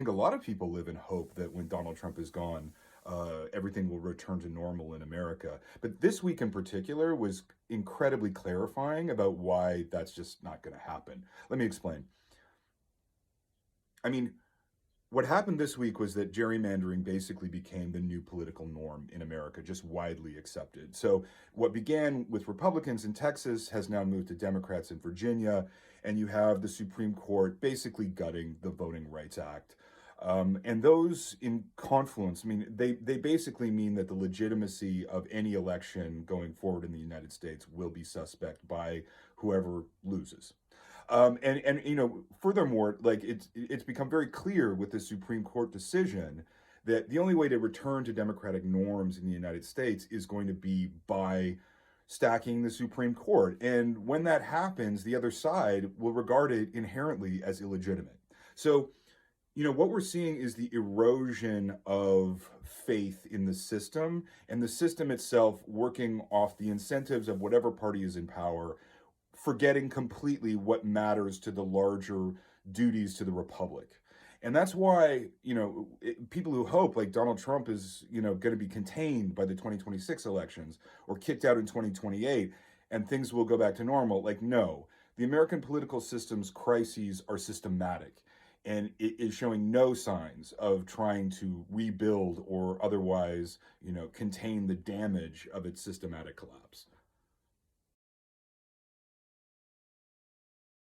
think a lot of people live in hope that when Donald Trump is gone, everything will return to normal in America. But this week in particular was incredibly clarifying about why that's just not going to happen. Let me explain. I mean, what happened this week was that gerrymandering basically became the new political norm in America, just widely accepted. So, what began with Republicans in Texas has now moved to Democrats in Virginia, and you have the Supreme Court basically gutting the Voting Rights Act. And those in confluence, I mean, they basically mean that the legitimacy of any election going forward in the United States will be suspect by whoever loses. And furthermore, like it's become very clear with the Supreme Court decision that the only way to return to democratic norms in the United States is going to be by stacking the Supreme Court. And when that happens, the other side will regard it inherently as illegitimate. So, what we're seeing is the erosion of faith in the system and the system itself working off the incentives of whatever party is in power, forgetting completely what matters to the larger duties to the republic. And that's why, people who hope like Donald Trump is, going to be contained by the 2026 elections or kicked out in 2028 and things will go back to normal, like, no. The American political system's crises are systematic and it is showing no signs of trying to rebuild or otherwise, contain the damage of its systematic collapse.